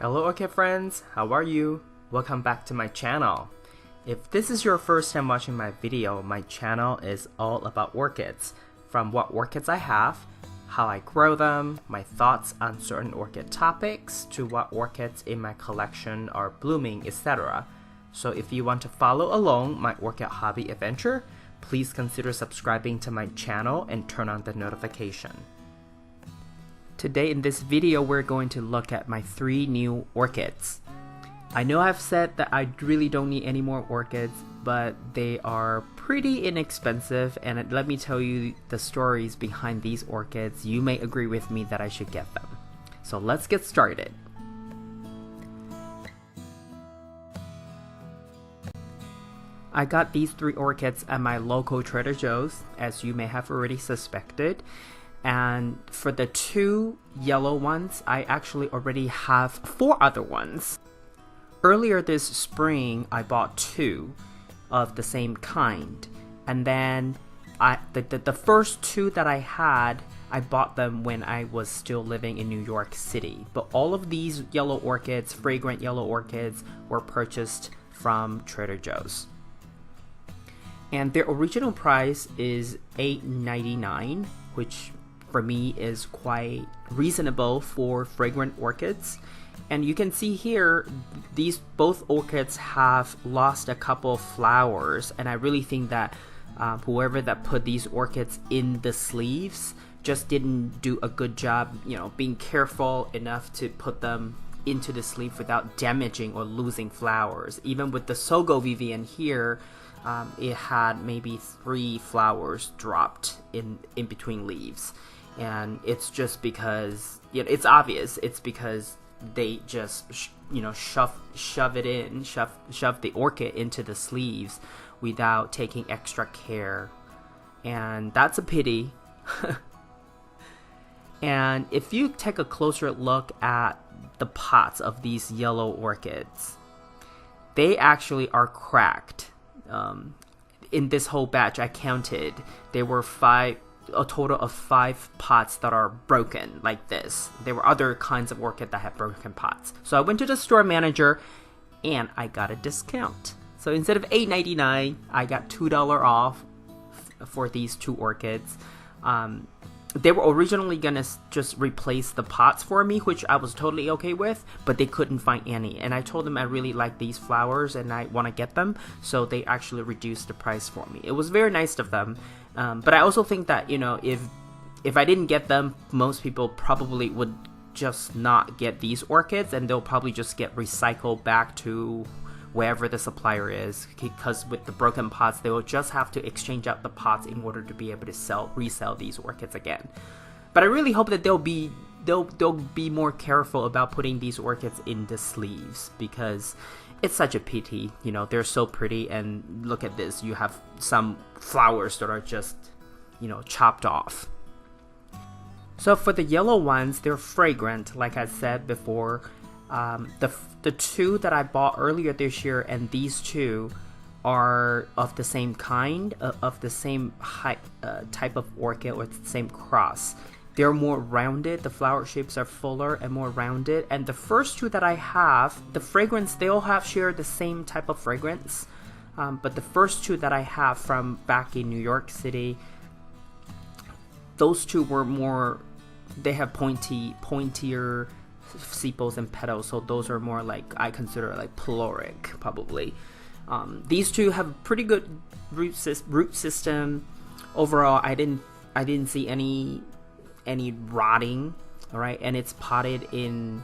Hello Orchid friends, how are you? Welcome back to my channel. If this is your first time watching my video, my channel is all about orchids. From what orchids I have, how I grow them, my thoughts on certain orchid topics, to what orchids in my collection are blooming, etc. So if you want to follow along my orchid hobby adventure, please consider subscribing to my channel and turn on the notification. Today in this video, we're going to look at my 3 new orchids. I know I've said that I really don't need any more orchids, but they are pretty inexpensive, and let me tell you the stories behind these orchids. You may agree with me that I should get them. So let's get started. I got these 3 orchids at my local Trader Joe's, as you may have already suspected. And for the 2 yellow ones, I actually already have 4 other ones. Earlier this spring, I bought 2 of the same kind. And then the first 2 that I had, I bought them when I was still living in New York City. But all of these yellow orchids, fragrant yellow orchids, were purchased from Trader Joe's. And their original price is $8.99, which for me is quite reasonable for fragrant orchids. And you can see here, these both orchids have lost a couple of flowers, and I really think that whoever that put these orchids in the sleeves just didn't do a good job, being careful enough to put them into the sleeve without damaging or losing flowers. Even with the Sogo Vivien here, it had maybe 3 flowers dropped in between leaves. And it's just because, it's obvious, it's because they just, shove the orchid into the sleeves without taking extra care. And that's a pity. And if you take a closer look at the pots of these yellow orchids, they actually are cracked. In this whole batch I counted, there were a total of 5 pots that are broken like this. There were other kinds of orchid that had broken pots. So I went to the store manager and I got a discount. So instead of $8.99, I got $2 off for these 2 orchids. They were originally gonna just replace the pots for me, which I was totally okay with, but they couldn't find any. And I told them I really like these flowers and I want to get them, so they actually reduced the price for me. It was very nice of them. But I also think that, if I didn't get them, most people probably would just not get these orchids, and they'll probably just get recycled back to wherever the supplier is, because with the broken pots, they will just have to exchange out the pots in order to be able to resell these orchids again. But I really hope that they'll be more careful about putting these orchids in the sleeves, because it's such a pity. They're so pretty, and look at this, you have some flowers that are just, chopped off. So for the yellow ones, they're fragrant, like I said before. The 2 that I bought earlier this year and these 2 are of the same kind, of the same type of orchid, or the same cross. They're more rounded, the flower shapes are fuller and more rounded. And the first 2 that I have, the fragrance, they all share the same type of fragrance. But the first 2 that I have from back in New York City, those 2 were more, they have pointier sepals and petals, so those are more like, I consider like peloric probably. These 2 have pretty good root system. Overall, I didn't see any rotting. All right, and it's potted in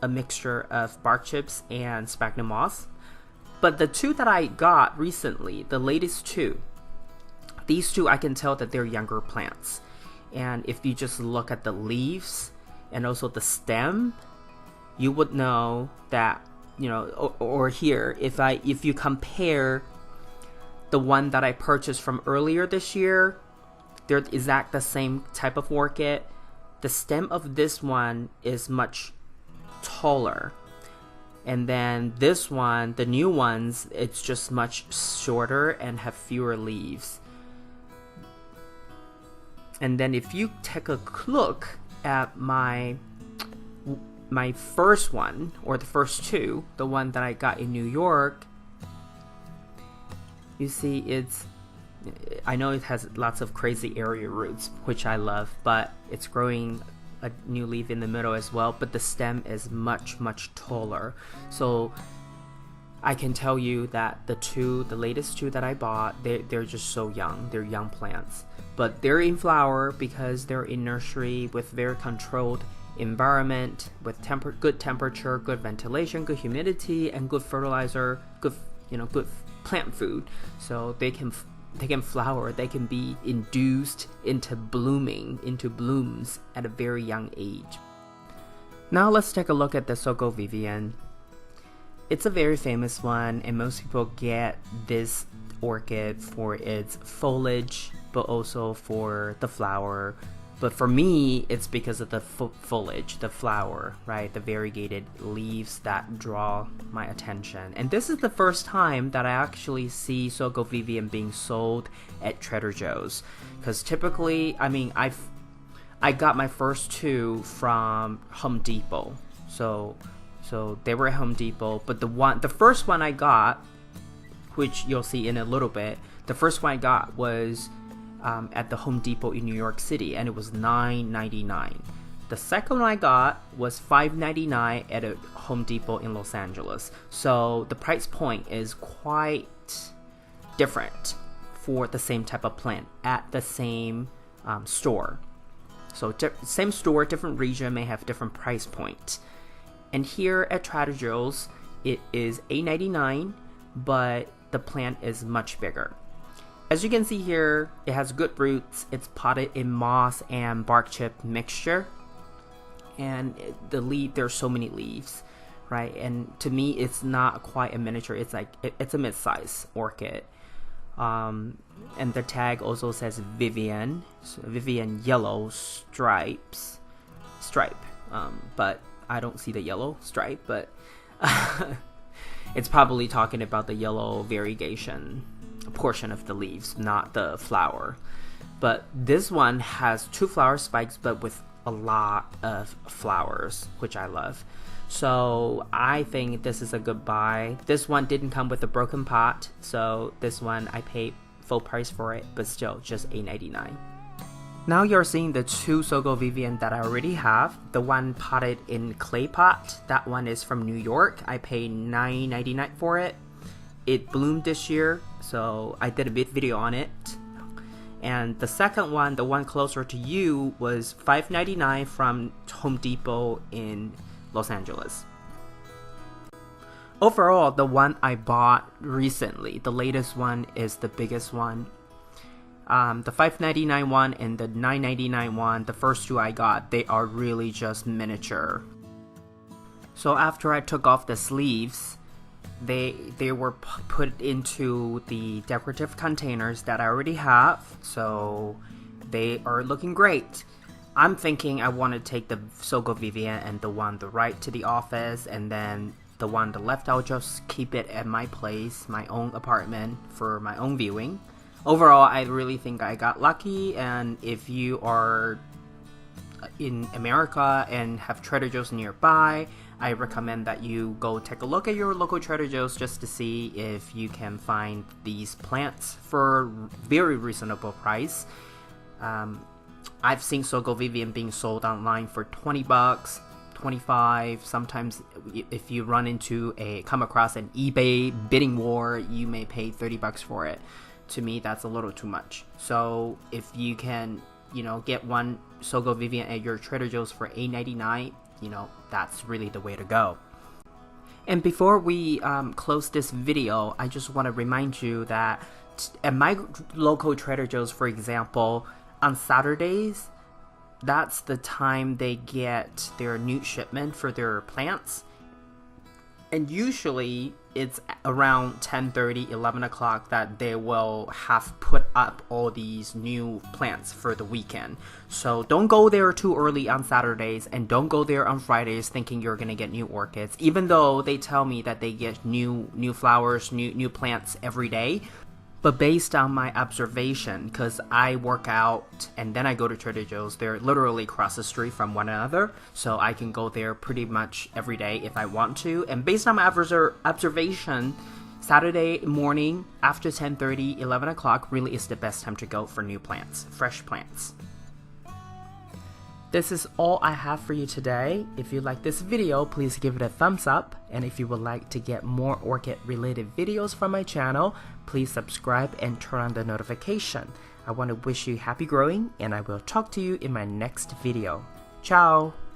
a mixture of bark chips and sphagnum moss. But the 2 that I got recently, the latest 2, these 2, I can tell that they're younger plants. And if you just look at the leaves and also the stem, you would know that, or here, if you compare the one that I purchased from earlier this year, they're exact the same type of orchid. The stem of this one is much taller, and then this one, the new ones, it's just much shorter and have fewer leaves. And then if you take a look at my my first one, or the first two, the one that I got in New York, you see I know it has lots of crazy area roots, which I love, but it's growing a new leaf in the middle as well, but the stem is much taller. So I can tell you that the latest two that I bought, they're just so young. They're young plants, but they're in flower because they're in nursery with very controlled environment, with good temperature, good ventilation, good humidity, and good fertilizer, good plant food. So they can flower, they can be induced into blooms at a very young age. Now let's take a look at the Sogo Vivien. It's a very famous one, and most people get this orchid for its foliage, but also for the flower. But for me, it's because of the foliage, the flower, right? The variegated leaves that draw my attention. And this is the first time that I actually see Sogo Vivien being sold at Trader Joe's. Because typically, I got my first two from Home Depot. So they were at Home Depot. But the first one I got, which you'll see in a little bit, the first one I got was at the Home Depot in New York City, and it was $9.99. The second one I got was $5.99 at a Home Depot in Los Angeles. So the price point is quite different for the same type of plant at the same store. So same store, different region may have different price point. And here at Trader Joe's, it is $8.99, but the plant is much bigger. As you can see here, it has good roots. It's potted in moss and bark chip mixture. And there's so many leaves, right? And to me, it's not quite a miniature. It's like, it's a mid-size orchid. And the tag also says Vivien. So Vivien yellow stripe. But I don't see the yellow stripe, but it's probably talking about the yellow variegation portion of the leaves, not the flower. But this one has 2 flower spikes, but with a lot of flowers, which I love. So I think this is a good buy. This one didn't come with a broken pot, so this one I paid full price for it, but still just $8.99. Now you're seeing the 2 Sogo Vivien that I already have. The one potted in clay pot, that one is from New York. I paid $9.99 for it. It bloomed this year, so I did a video on it. And the second one, the one closer to you, was $5.99 from Home Depot in Los Angeles. Overall, the one I bought recently, the latest one, is the biggest one. The $5.99 one and the $9.99 one, the first two I got, they are really just miniature. So after I took off the sleeves, they were put into the decorative containers that I already have, so they are looking great. I'm thinking I want to take the Sogo Vivien and the one on the right to the office, and then the one on the left I'll just keep it at my place, my own apartment, for my own viewing. Overall, I really think I got lucky, and if you are in America and have Trader Joe's nearby, I recommend that you go take a look at your local Trader Joe's just to see if you can find these plants for very reasonable price. I've seen Sogo Vivien being sold online for $20, $25. Sometimes if you come across an eBay bidding war, you may pay $30 for it. To me, that's a little too much. So if you can, get one Sogo Vivien at your Trader Joe's for $8.99, that's really the way to go. And before we close this video, I just want to remind you that at my local Trader Joe's, for example, on Saturdays, that's the time they get their new shipment for their plants. And usually it's around 10:30, 11 o'clock that they will have put up all these new plants for the weekend. So don't go there too early on Saturdays, and don't go there on Fridays thinking you're going to get new orchids. Even though they tell me that they get new flowers, new plants every day, But based on my observation, because I work out and then I go to Trader Joe's, they're literally across the street from one another, so I can go there pretty much every day if I want to. And based on my observation, Saturday morning after 10:30, 11 o'clock really is the best time to go for new plants, fresh plants. This is all I have for you today. If you like this video, please give it a thumbs up. And if you would like to get more orchid related videos from my channel, please subscribe and turn on the notification. I want to wish you happy growing, and I will talk to you in my next video. Ciao!